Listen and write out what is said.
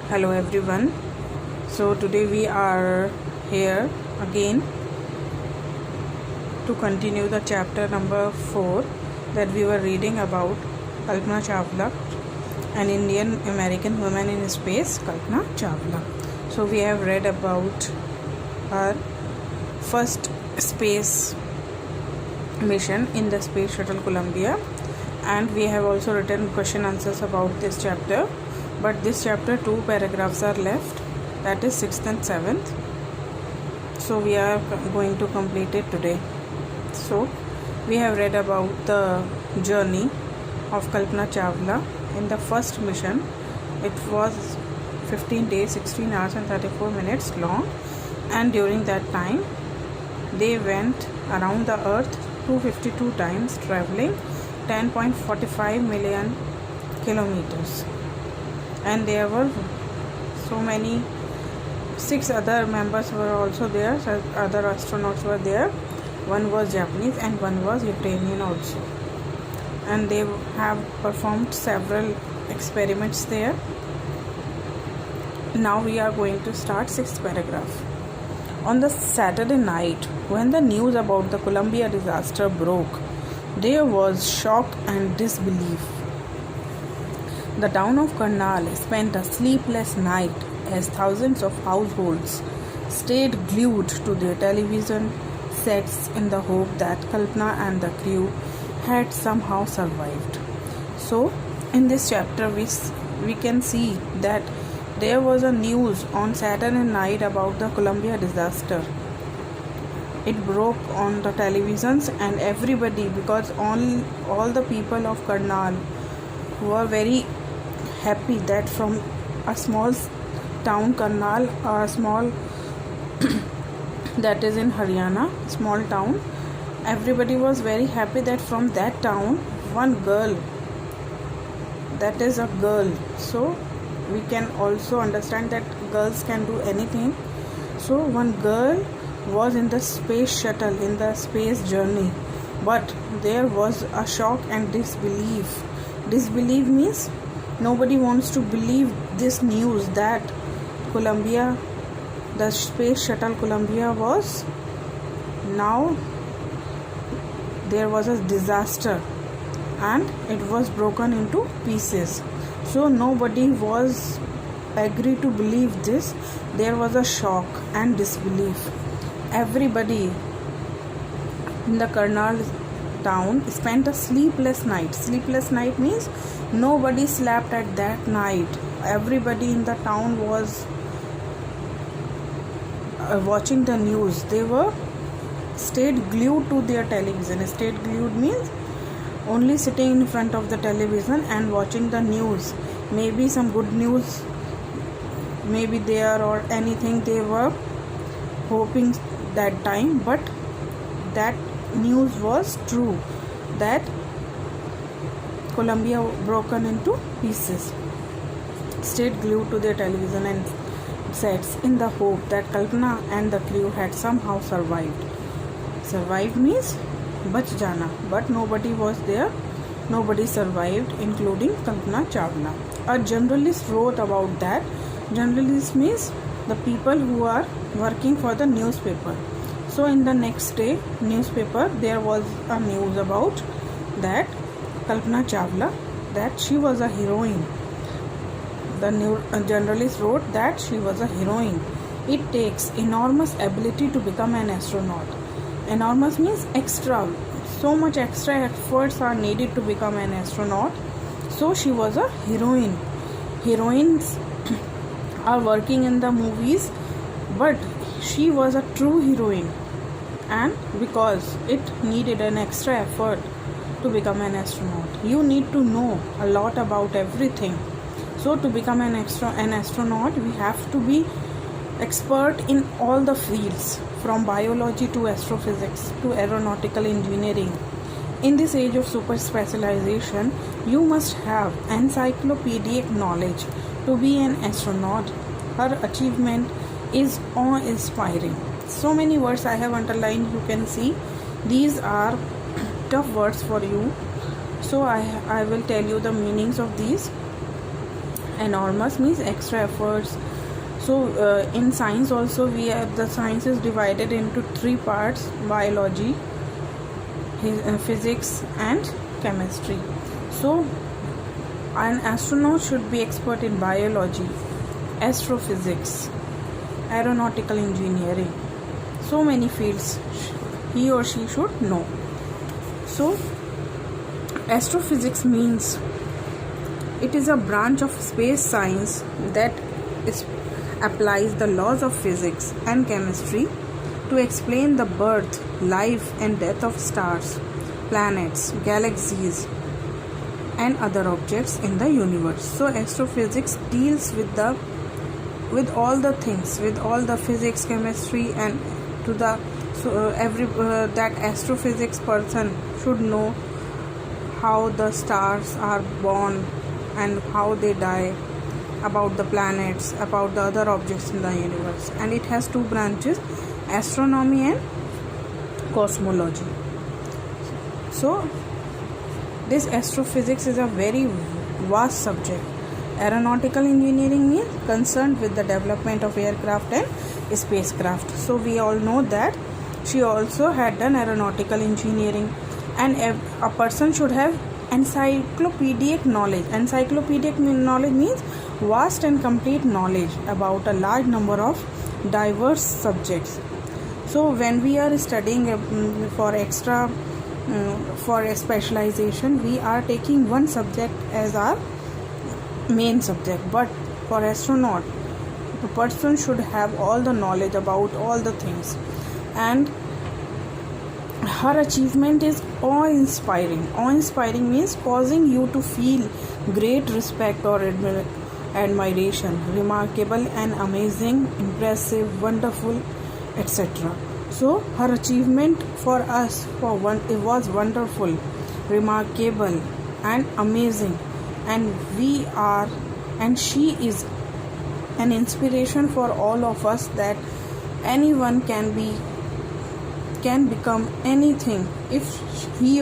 Hello everyone. So today we are here again to continue the chapter number 4 that we were reading about Kalpana Chawla, an Indian American woman in space, Kalpana Chawla. So we have read about her first space mission in the space shuttle Columbia, and we have also written question answers about this chapter, but this chapter 2 paragraphs are left, that is 6th and 7th. So we are going to complete it today. So we have read about the journey of Kalpana Chawla in the first mission. It was 15 days, 16 hours and 34 minutes long, and during that time they went around the earth 252 times, traveling 10.45 million kilometers. And there were so many, 6 other members were also there, so other astronauts were there. One was Japanese and one was Ukrainian also, and they have performed several experiments there. Now we are going to start 6th paragraph. On the Saturday night, when the news about the Columbia disaster broke, there was shock and disbelief. The town of Karnal spent a sleepless night as thousands of households stayed glued to their television sets in the hope that Kalpana and the crew had somehow survived. So, in this chapter, we can see that there was a news on Saturday night about the Columbia disaster. It broke on the televisions, and everybody, because all the people of Karnal were very happy that from a small town, Karnal, a small that is in Haryana, small town, everybody was very happy that from that town one girl, that is a girl, so we can also understand that girls can do anything. So one girl was in the space shuttle, in the space journey, but there was a shock and disbelief. Disbelief means nobody wants to believe this news that Columbia, the space shuttle Columbia, was now there was a disaster and it was broken into pieces. So nobody was agreed to believe this. There was a shock and disbelief. Everybody in the Karnal town spent a sleepless night. Sleepless night means nobody slept at that night. Everybody in the town was watching the news. They were stayed glued to their television. Stayed glued means only sitting in front of the television and watching the news. Maybe some good news maybe there or anything they were hoping that time, but that news was true, that Columbia broken into pieces. Stayed glued to their television and sets in the hope that Kalpana and the crew had somehow survived. Survived means bach jana, but nobody was there. Nobody survived, including Kalpana Chawla. A journalist wrote about that. Journalist means the people who are working for the newspaper. So in the next day newspaper, there was a news about that Kalpana Chawla, that she was a heroine. The journalist wrote that she was a heroine. It takes enormous ability to become an astronaut. Enormous means extra. So much extra efforts are needed to become an astronaut. So she was a heroine. Heroines are working in the movies, but she was a true heroine, and because it needed an extra effort to become an astronaut, you need to know a lot about everything. So to become an astronaut, we have to be expert in all the fields, from biology to astrophysics to aeronautical engineering. In this age of super specialization, you must have encyclopedic knowledge to be an astronaut. Her achievement is awe-inspiring. So many words I have underlined, you can see. These are tough words for you, so I will tell you the meanings of these. Enormous means extra efforts. So in science also we have, the science is divided into three parts: biology, physics and chemistry. So an astronaut should be expert in biology, astrophysics, aeronautical engineering. So many fields he or she should know. So astrophysics means it is a branch of space science that applies the laws of physics and chemistry to explain the birth, life and death of stars, planets, galaxies and other objects in the universe. So astrophysics deals with all the things, with all the physics, chemistry and to the that astrophysics person should know how the stars are born and how they die, about the planets, about the other objects in the universe. And it has two branches: astronomy and cosmology. So this astrophysics is a very vast subject. Aeronautical engineering means concerned with the development of aircraft and spacecraft. So we all know that she also had done aeronautical engineering. And a person should have encyclopedic knowledge. Encyclopedic knowledge means vast and complete knowledge about a large number of diverse subjects. So when we are studying for a specialization, we are taking one subject as our main subject. But for astronaut, the person should have all the knowledge about all the things. And her achievement is awe-inspiring. Awe-inspiring means causing you to feel great respect or admiration, remarkable and amazing, impressive, wonderful, etc. So her achievement for us it was wonderful, remarkable and amazing, and she is an inspiration for all of us, that anyone can become anything if he or